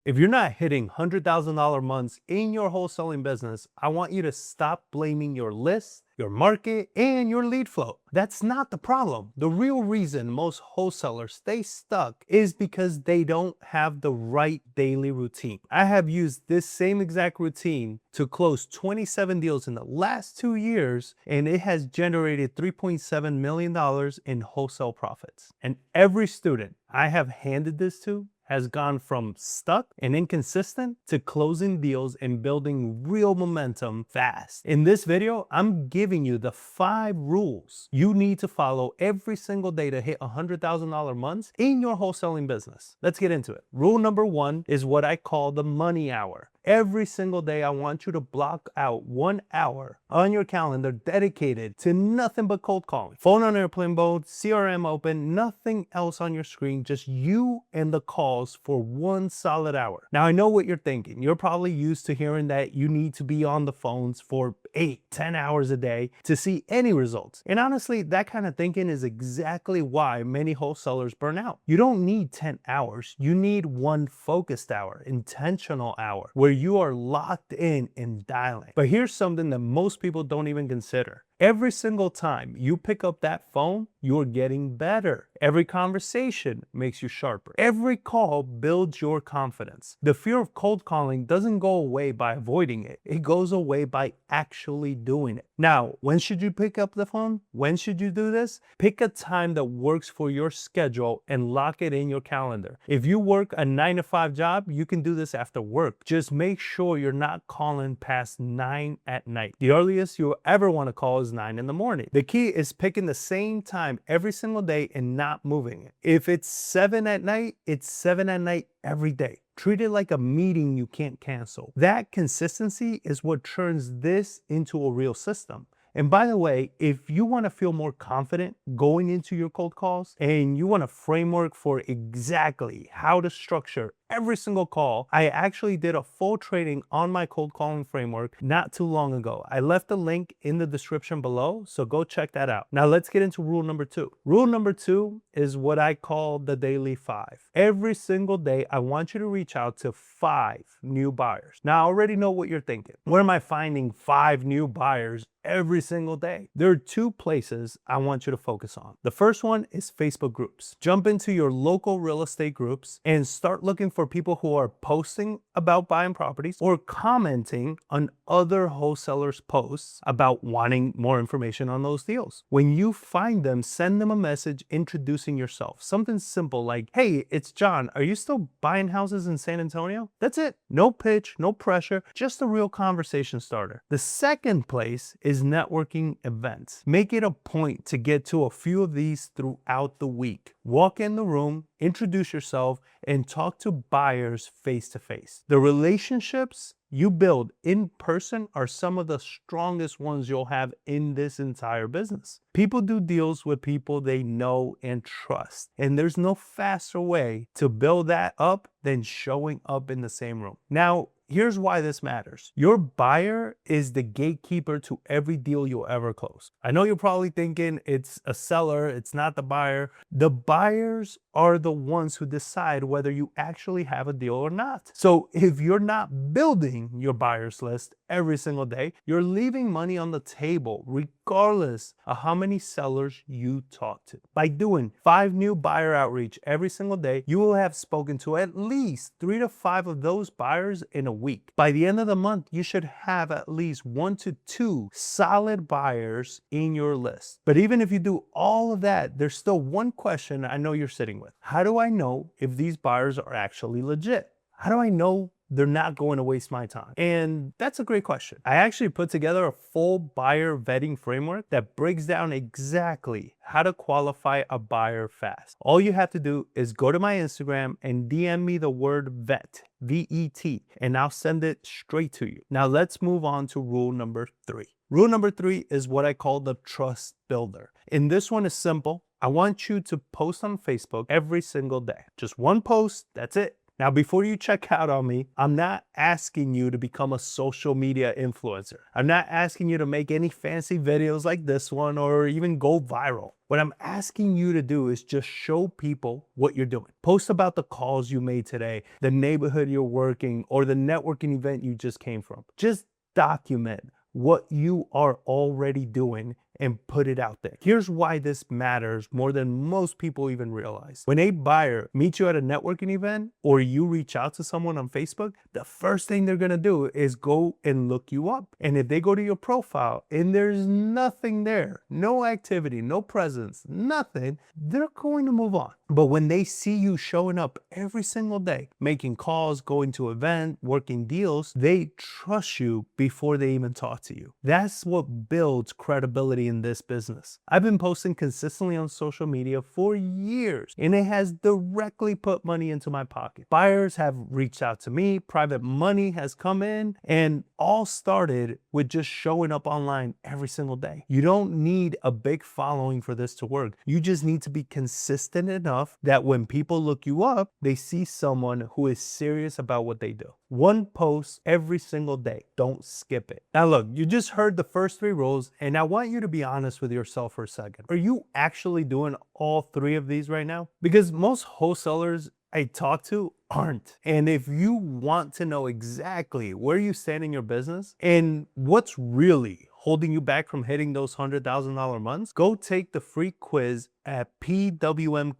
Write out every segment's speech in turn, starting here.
If you're not hitting $100,000 months in your wholesaling business, I want you to stop blaming your list, your market, and your lead flow. That's not the problem. The real reason most wholesalers stay stuck is because they don't have the right daily routine. I have used this same exact routine to close 27 deals in the last 2 years, and it has generated $3.7 million in wholesale profits. And every student I have handed this to has gone from stuck and inconsistent to closing deals and building real momentum fast. In this video, I'm giving you the 5 rules you need to follow every single day to hit $100,000 months in your wholesaling business. Let's get into it. Rule number 1 is what I call the money hour. Every single day, I want you to block out 1 hour on your calendar dedicated to nothing but cold calling. Phone on airplane mode, CRM open, nothing else on your screen, just you and the calls for 1 solid hour. Now, I know what you're thinking. You're probably used to hearing that you need to be on the phones for 8-10 hours a day to see any results. And honestly, that kind of thinking is exactly why many wholesalers burn out. You don't need 10 hours. You need 1 focused hour, intentional hour, where you are locked in and dialing. But here's something that most people don't even consider. Every single time you pick up that phone, you're getting better. Every conversation makes you sharper. Every call builds your confidence. The fear of cold calling doesn't go away by avoiding it. It goes away by actually doing it. Now, when should you pick up the phone? When should you do this? Pick a time that works for your schedule and lock it in your calendar. If you work a 9-to-5 job, you can do this after work. Just make sure you're not calling past 9 at night. The earliest you'll ever want to call is 9 in the morning. The key is picking the same time every single day and not moving it. If it's 7 at night, it's 7 at night every day. Treat it like a meeting you can't cancel. That consistency is what turns this into a real system. And by the way, if you want to feel more confident going into your cold calls and you want a framework for exactly how to structure every single call, I actually did a full training on my cold calling framework not too long ago. I left the link in the description below, so go check that out. Now let's get into rule number 2. Rule number 2 is what I call the daily 5. Every single day, I want you to reach out to 5 new buyers. Now I already know what you're thinking. Where am I finding 5 new buyers every single day? There are 2 places I want you to focus on. The first one is Facebook groups. Jump into your local real estate groups and start looking for people who are posting about buying properties or commenting on other wholesalers' posts about wanting more information on those deals. When you find them, send them a message introducing yourself. Something simple like, "Hey, it's John. Are you still buying houses in San Antonio?" That's it. No pitch, no pressure, just a real conversation starter. The second place is networking events. Make it a point to get to a few of these throughout the week. Walk in the room, introduce yourself, and talk to buyers face to face. The relationships you build in person are some of the strongest ones you'll have in this entire business. People do deals with people they know and trust, and there's no faster way to build that up than showing up in the same room. Now, here's why this matters. Your buyer is the gatekeeper to every deal you'll ever close. I know you're probably thinking it's a seller, it's not the buyer. The buyers are the ones who decide whether you actually have a deal or not. So if you're not building your buyers list every single day, you're leaving money on the table regardless of how many sellers you talk to. By doing 5 new buyer outreach every single day, you will have spoken to at least 3 to 5 of those buyers in a week. By the end of the month, you should have at least 1 to 2 solid buyers in your list. But even if you do all of that, there's still one question I know you're sitting with. How do I know if these buyers are actually legit? How do I know they're not going to waste my time? And that's a great question. I actually put together a full buyer vetting framework that breaks down exactly how to qualify a buyer fast. All you have to do is go to my Instagram and DM me the word vet, V-E-T, and I'll send it straight to you. Now let's move on to rule number 3. Rule number 3 is what I call the trust builder. And this one is simple. I want you to post on Facebook every single day. Just 1 post, that's it. Now, before you check out on me, I'm not asking you to become a social media influencer. I'm not asking you to make any fancy videos like this one or even go viral. What I'm asking you to do is just show people what you're doing. Post about the calls you made today, the neighborhood you're working, or the networking event you just came from. Just document what you are already doing and put it out there. Here's why this matters more than most people even realize. When a buyer meets you at a networking event or you reach out to someone on Facebook, the first thing they're gonna do is go and look you up. And if they go to your profile and there's nothing there, no activity, no presence, nothing, they're going to move on. But when they see you showing up every single day, making calls, going to events, working deals, they trust you before they even talk to you. That's what builds credibility in this business. I've been posting consistently on social media for years, and it has directly put money into my pocket. Buyers have reached out to me, private money has come in, and all started with just showing up online every single day. You don't need a big following for this to work. You just need to be consistent enough that when people look you up, they see someone who is serious about what they do. One post every single day. Don't skip it. Now look, you just heard the first 3 rules, and I want you to be honest with yourself for a second. Are you actually doing all 3 of these right now? Because most wholesalers I talk to aren't. And if you want to know exactly where you stand in your business and what's really holding you back from hitting those $100,000 months, go take the free quiz at pwmquiz.com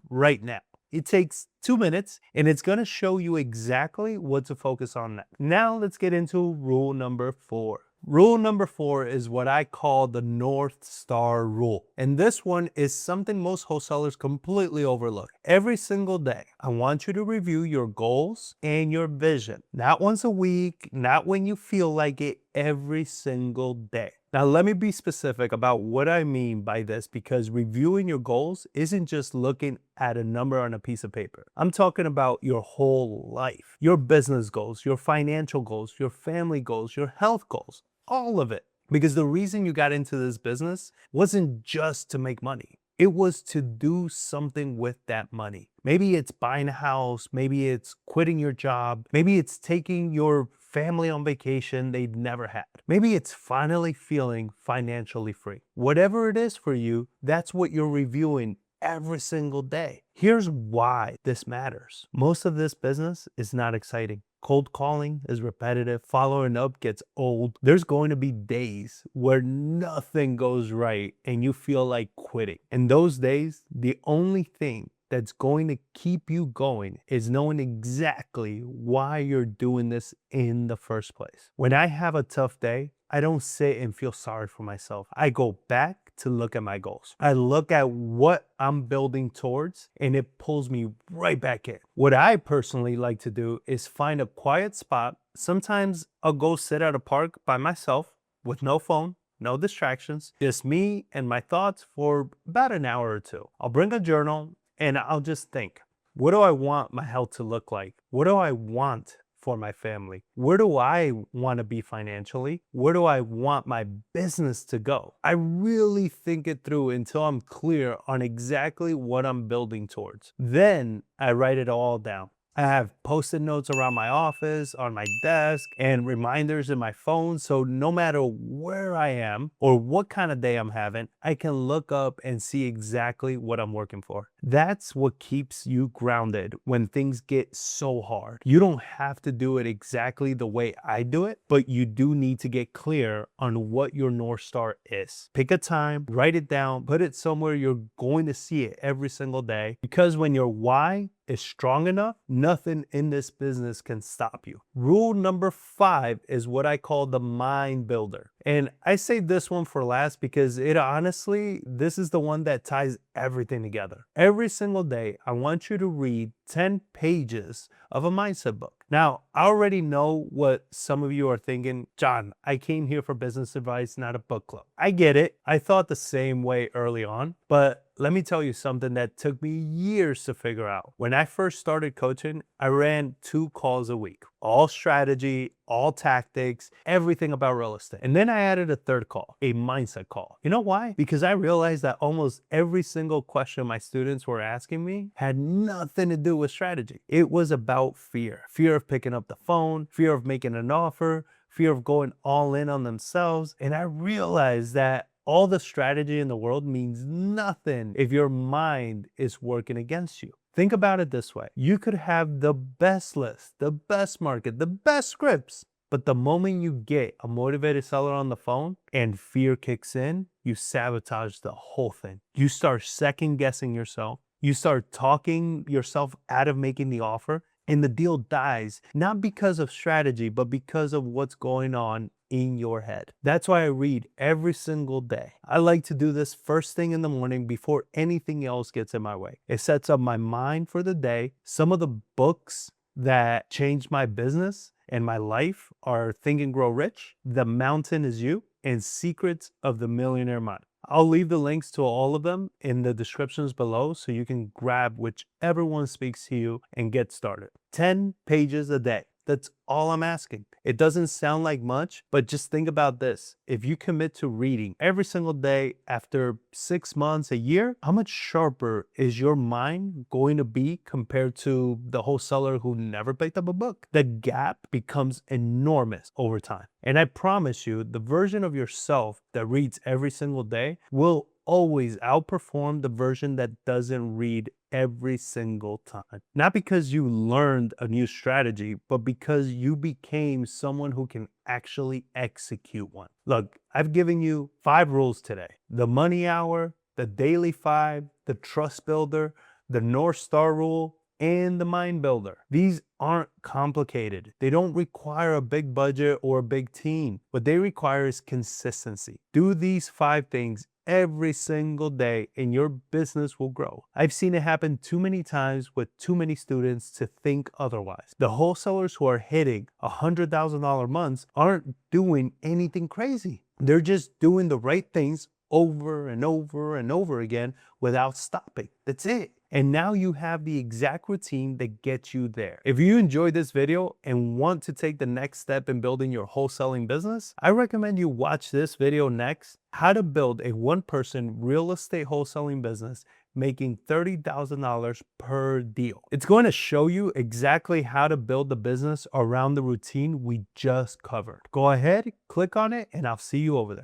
right now. It takes 2 minutes and it's going to show you exactly what to focus on next. Now let's get into rule number 4. Rule number 4 is what I call the North Star rule. And this one is something most wholesalers completely overlook. Every single day, I want you to review your goals and your vision. Not once a week, not when you feel like it, every single day. Now, let me be specific about what I mean by this, because reviewing your goals isn't just looking at a number on a piece of paper. I'm talking about your whole life, your business goals, your financial goals, your family goals, your health goals, all of it. Because the reason you got into this business wasn't just to make money. It was to do something with that money. Maybe it's buying a house, maybe it's quitting your job, maybe it's taking your family on vacation they'd never had. Maybe it's finally feeling financially free. Whatever it is for you, that's what you're reviewing every single day. Here's why this matters. Most of this business is not exciting. Cold calling is repetitive. Following up gets old. There's going to be days where nothing goes right and you feel like quitting. And those days, the only thing that's going to keep you going is knowing exactly why you're doing this in the first place. When I have a tough day, I don't sit and feel sorry for myself. I go back to look at my goals. I look at what I'm building towards, and it pulls me right back in. What I personally like to do is find a quiet spot. Sometimes I'll go sit at a park by myself with no phone, no distractions, just me and my thoughts for about an hour or 2. I'll bring a journal and I'll just think, what do I want my health to look like? What do I want for my family? Where do I want to be financially? Where do I want my business to go? I really think it through until I'm clear on exactly what I'm building towards. Then I write it all down. I have post-it notes around my office, on my desk, and reminders in my phone. So no matter where I am or what kind of day I'm having, I can look up and see exactly what I'm working for. That's what keeps you grounded when things get so hard. You don't have to do it exactly the way I do it, but you do need to get clear on what your North Star is. Pick a time, write it down, put it somewhere you're going to see it every single day. Because when your why is strong enough, nothing in this business can stop you. Rule number 5 is what I call the mind builder. And I say this one for last because this is the one that ties everything together. Every single day, I want you to read 10 pages of a mindset book. Now, I already know what some of you are thinking. John, I came here for business advice, not a book club. I get it. I thought the same way early on, but let me tell you something that took me years to figure out. When I first started coaching, I ran 2 calls a week, all strategy, all tactics, everything about real estate. And then I added a third call, a mindset call. You know why? Because I realized that almost every single question my students were asking me had nothing to do with strategy. It was about fear. Fear of picking up the phone, fear of making an offer, fear of going all in on themselves. And I realized that all the strategy in the world means nothing if your mind is working against you. Think about it this way. You could have the best list, the best market, the best scripts, but the moment you get a motivated seller on the phone and fear kicks in, you sabotage the whole thing. You start second guessing yourself. You start talking yourself out of making the offer, and the deal dies, not because of strategy, but because of what's going on in your head. That's why I read every single day. I like to do this first thing in the morning before anything else gets in my way. It sets up my mind for the day. Some of the books that changed my business and my life are Think and Grow Rich, The Mountain Is You, and Secrets of the Millionaire Mind. I'll leave the links to all of them in the descriptions below so you can grab whichever one speaks to you and get started. 10 pages a day. That's all I'm asking. It doesn't sound like much, but just think about this. If you commit to reading every single day after 6 months, a year, how much sharper is your mind going to be compared to the wholesaler who never picked up a book? The gap becomes enormous over time. And I promise you, the version of yourself that reads every single day will always outperform the version that doesn't read every single time. Not because you learned a new strategy, but because you became someone who can actually execute one. Look, I've given you 5 rules today. The money hour, the daily 5, the trust builder, the North Star rule, and the mind builder. These aren't complicated. They don't require a big budget or a big team. What they require is consistency. Do these 5 things every single day and your business will grow. I've seen it happen too many times with too many students to think otherwise. The wholesalers who are hitting $100,000 months aren't doing anything crazy. They're just doing the right things over and over and over again without stopping. That's it. And now you have the exact routine that gets you there. If you enjoyed this video and want to take the next step in building your wholesaling business, I recommend you watch this video next, how to build a one-person real estate wholesaling business making $30,000 per deal. It's going to show you exactly how to build the business around the routine we just covered. Go ahead, click on it, and I'll see you over there.